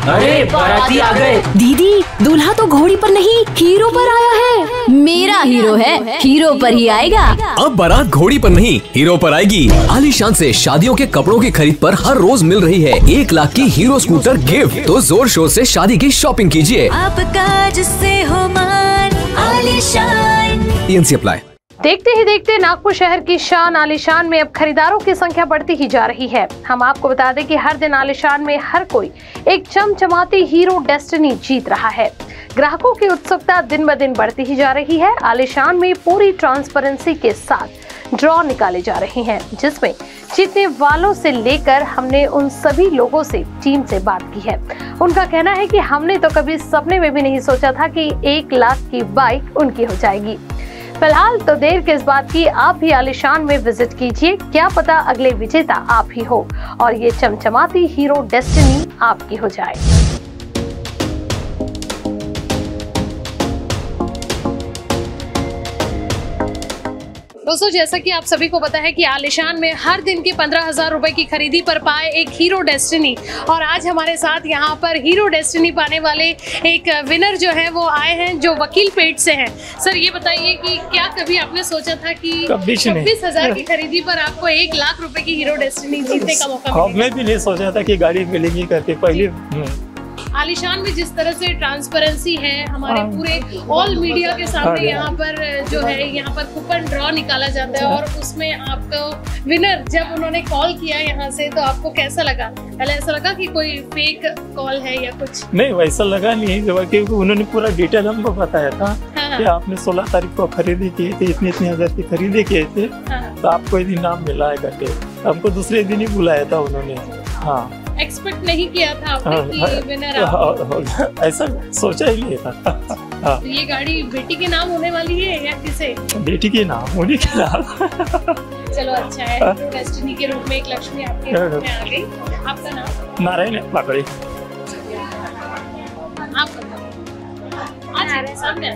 अरे बाराती आ गए। दीदी, दूल्हा तो घोड़ी पर नहीं हीरो पर आया है। मेरा हीरो है, हीरो पर ही आएगा। अब बारात घोड़ी पर नहीं हीरो पर आएगी। आलीशान से शादियों के कपड़ों की खरीद पर हर रोज मिल रही है 1 लाख की हीरो स्कूटर गिफ्ट। तो जोर शोर से शादी की शॉपिंग कीजिए। आपका जिससे हो मान आलीशान। TNC apply. देखते ही देखते नागपुर शहर की शान आलीशान में अब खरीदारों की संख्या बढ़ती ही जा रही है। हम आपको बता दें कि हर दिन आलीशान में हर कोई एक चमचमाती हीरो डेस्टिनी जीत रहा है। ग्राहकों की उत्सुकता दिन ब दिन बढ़ती ही जा रही है। आलीशान में पूरी ट्रांसपेरेंसी के साथ ड्रॉ निकाले जा रहे हैं, जिसमें जीतने वालों से लेकर हमने उन सभी लोगों से टीम से बात की है। उनका कहना है कि हमने तो कभी सपने में भी नहीं सोचा था कि 1 लाख की बाइक उनकी हो जाएगी। फिलहाल तो देर किस बात की, आप भी आलीशान में विजिट कीजिए। क्या पता अगले विजेता आप ही हो और ये चमचमाती हीरो डेस्टिनी आपकी हो जाए। दोस्तों, जैसा कि आप सभी को पता है कि आलीशान में हर दिन के 15,000 रुपए की खरीदी पर पाए एक हीरो डेस्टिनी, और आज हमारे साथ यहाँ पर हीरो डेस्टिनी पाने वाले एक विनर जो है वो आए हैं, जो वकील पेट से हैं। सर, ये बताइए कि क्या कभी आपने सोचा था कि 26,000 की खरीदी पर आपको 1 लाख रुपए की हीरो डेस्टिनी जीतने का मौका मिलेगा? मैं भी नहीं सोचा था कि गाड़ी मिलेगी करके पहले। आलीशान में जिस तरह से ट्रांसपेरेंसी है, हमारे पूरे ऑल मीडिया के सामने यहाँ पर जो है यहाँ पर कूपन ड्रॉ निकाला जाता है, और उसमें आपको विनर जब उन्होंने कॉल किया यहाँ से, तो आपको कैसा लगा? पहले ऐसा लगा कि कोई फेक कॉल है या कुछ? नहीं, वैसा लगा नहीं, क्योंकि उन्होंने पूरा डिटेल हमको बताया था। हाँ। कि आपने 16 तारीख को खरीदी किए थे, इतने हजार की खरीदी किए थे। हाँ। तो आपको यदि नाम मिला है करके हमको दूसरे दिन ही बुलाया था उन्होंने। हाँ, एक्सपेक्ट नहीं किया था आपने कि विनर आप? ऐसा सोचा ही नहीं था। हाँ। तो ये गाड़ी बेटी के नाम होने वाली है या किसे? बेटी के नाम, उन्हीं के नाम। चलो अच्छा है, डेस्टिनी के रूप में एक लक्ष्मी आपके रूप में आ गई। आपका नाम? नारायण पाकड़े। आप सामने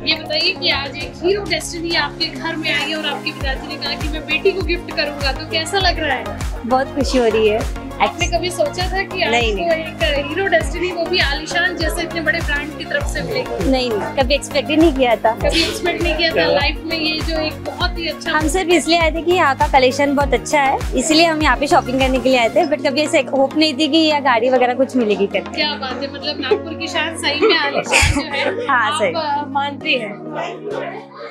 ये बताइए कि आज एक हीरो डेस्टिनी आपके घर में आई है और आपके पिताजी ने कहा कि मैं बेटी को गिफ्ट करूंगा, तो कैसा लग रहा है? बहुत खुशी हो रही है। आपने कभी सोचा था कि आपको एक हीरो डेस्टिनी, वो भी आलीशान जैसे इतने बड़े ब्रांड की तरफ से मिलेगी? नहीं, कभी एक्सपेक्ट ही नहीं किया था। कभी एक्सपेक्ट नहीं किया था लाइफ में ये जो एक बहुत ही अच्छा। हम सिर्फ इसलिए आए थे कि यहाँ का कलेक्शन बहुत अच्छा है, इसलिए हम यहाँ पे शॉपिंग करने के लिए आए थे, बट कभी ऐसे होप नहीं थी कि यहाँ गाड़ी वगैरह कुछ मिलेगी करके। क्या बात है, मतलब नागपुर की शान सही में आलीशान जो है हाँ, सही आप मानते हैं।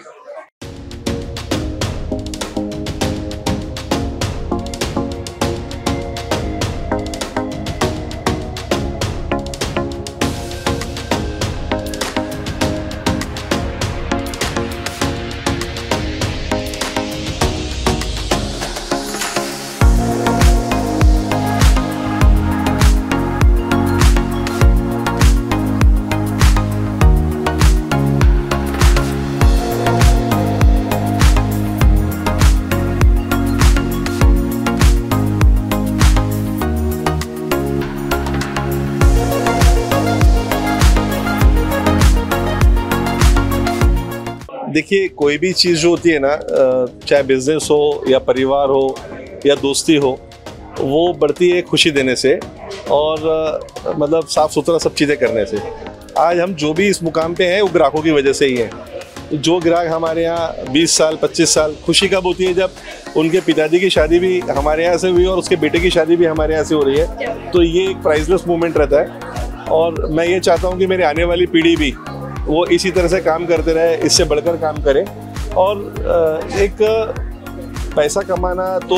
देखिए, कोई भी चीज़ जो होती है ना, चाहे बिजनेस हो या परिवार हो या दोस्ती हो, वो बढ़ती है खुशी देने से और मतलब साफ सुथरा सब चीज़ें करने से। आज हम जो भी इस मुकाम पे हैं वो ग्राहकों की वजह से ही हैं। जो ग्राहक हमारे यहाँ 20 साल 25 साल, खुशी कब होती है जब उनके पिताजी की शादी भी हमारे यहाँ से हुई और उसके बेटे की शादी भी हमारे यहाँ से हो रही है, तो ये एक प्राइसलेस मोमेंट रहता है। और मैं ये चाहता हूँ कि मेरी आने वाली पीढ़ी भी वो इसी तरह से काम करते रहे, इससे बढ़कर काम करे। और एक पैसा कमाना तो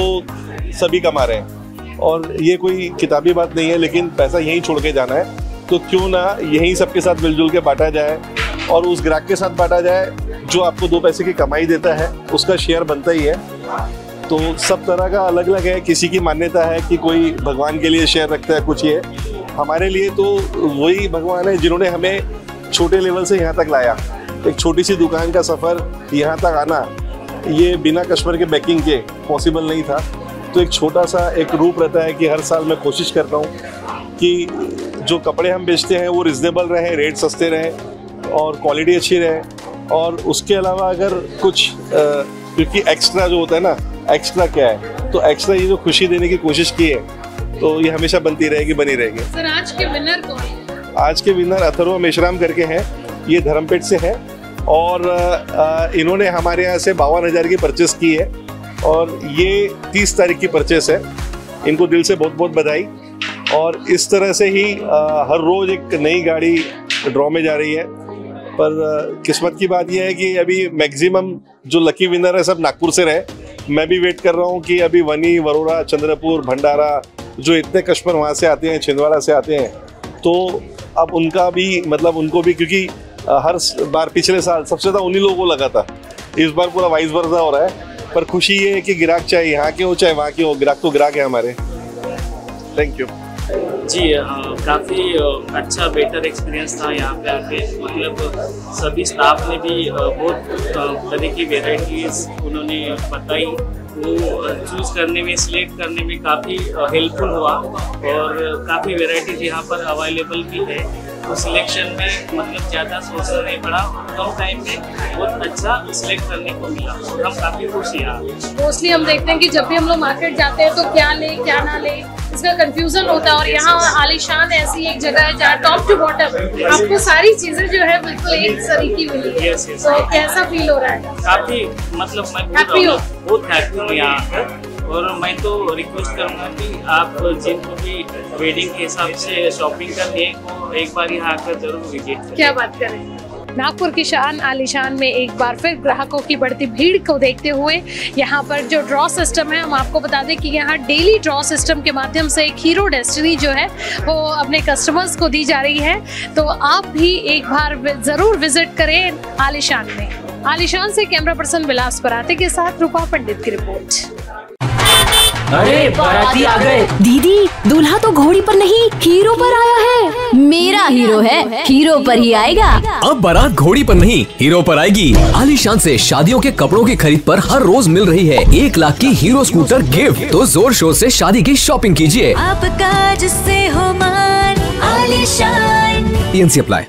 सभी कमा रहे हैं और ये कोई किताबी बात नहीं है, लेकिन पैसा यहीं छोड़ के जाना है, तो क्यों ना यहीं सबके साथ मिलजुल के बांटा जाए और उस ग्राहक के साथ बांटा जाए जो आपको 2 पैसे की कमाई देता है, उसका शेयर बनता ही है। तो सब तरह का अलग अलग है, किसी की मान्यता है कि कोई भगवान के लिए शेयर रखता है, कुछ ये। हमारे लिए तो वही भगवान है जिन्होंने हमें छोटे लेवल से यहाँ तक लाया। एक छोटी सी दुकान का सफ़र यहाँ तक आना, ये बिना कस्टमर के बैकिंग के पॉसिबल नहीं था। तो एक छोटा सा एक रूप रहता है कि हर साल मैं कोशिश करता हूँ कि जो कपड़े हम बेचते हैं वो रिजनेबल रहे, रेट सस्ते रहें और क्वालिटी अच्छी रहे। और उसके अलावा अगर कुछ क्योंकि एक्स्ट्रा जो होता है ना, एक्स्ट्रा क्या है, तो एक्स्ट्रा ये जो खुशी देने की कोशिश की है तो ये हमेशा बनती रहेगी, बनी रहेगी। सर आज के विनर कौन है? आज के विनर अथर्व मेश्राम करके हैं, ये धर्मपेट से है और इन्होंने हमारे यहाँ से 52,000 की परचेस की है और ये 30 तारीख की परचेस है। इनको दिल से बहुत बहुत बधाई। और इस तरह से ही हर रोज एक नई गाड़ी ड्रॉ में जा रही है। पर किस्मत की बात यह है कि अभी मैक्सिमम जो लकी विनर है सब नागपुर से रहे। मैं भी वेट कर रहा हूँ कि अभी वनी, वरोड़ा, चंद्रपुर, भंडारा जो इतने कस्टमर वहाँ से आते हैं, छिंदवाड़ा से आते हैं, तो अब उनका भी मतलब उनको भी, क्योंकि हर बार पिछले साल सबसे ज़्यादा उन्हीं लोगों को लगा था, इस बार पूरा वाइस वर्सा हो रहा है। पर खुशी ये है कि ग्राहक चाहे यहाँ के हो चाहे वहाँ के हो, ग्राहक तो ग्राहक है हमारे। थैंक यू जी। काफ़ी अच्छा बेटर एक्सपीरियंस था यहाँ पे आके। मतलब सभी स्टाफ ने भी बहुत तरह की वेराइटीज़ उन्होंने बताई, वो चूज़ करने में, सिलेक्ट करने में काफ़ी हेल्पफुल हुआ और काफ़ी वेराइटीज़ यहाँ पर अवेलेबल भी है। तो सिलेक्शन में मतलब ज़्यादा सोचना नहीं पड़ा, कम टाइम में बहुत अच्छा सिलेक्ट करने को मिला। हम काफ़ी खुश हैं। मोस्टली हम देखते हैं कि जब भी हम लोग मार्केट जाते हैं तो क्या ले क्या ना ले, इसका कंफ्यूजन होता है। और यहाँ आलीशान ऐसी एक जगह है जहाँ टॉप टू बॉटम आपको सारी चीजें जो है बिल्कुल एक तरीकी मिली है। तो कैसा फील हो रहा है? काफ़ी मतलब मैं बहुत हैप्पी हूँ यहाँ आकर। और मैं तो रिक्वेस्ट करूँगा कि आप जिनको भी वेडिंग के हिसाब से शॉपिंग करनी है वो एक बार यहाँ आकर जरूर विजिट करें। क्या बात करें। नागपुर की शान आलीशान में एक बार फिर ग्राहकों की बढ़ती भीड़ को देखते हुए यहाँ पर जो ड्रॉ सिस्टम है, हम आपको बता दें कि यहाँ डेली ड्रॉ सिस्टम के माध्यम से एक हीरो डेस्टिनी जो है वो अपने कस्टमर्स को दी जा रही है। तो आप भी एक बार जरूर विजिट करें आलीशान में। आलीशान से कैमरा पर्सन विलास पराते के साथ रूपा पंडित की रिपोर्ट। अरे बाराती आ गए। दीदी दूल्हा तो घोड़ी पर नहीं हीरो पर आया है। मेरा हीरो है, हीरो पर ही आएगा। अब बारात घोड़ी पर नहीं हीरो पर आएगी। आलीशान से शादियों के कपड़ों की खरीद पर हर रोज मिल रही है 1 लाख की हीरो स्कूटर गिफ्ट। तो जोर शोर से शादी की शॉपिंग कीजिए। आपका जिससे हो मान आलीशान। PNC apply.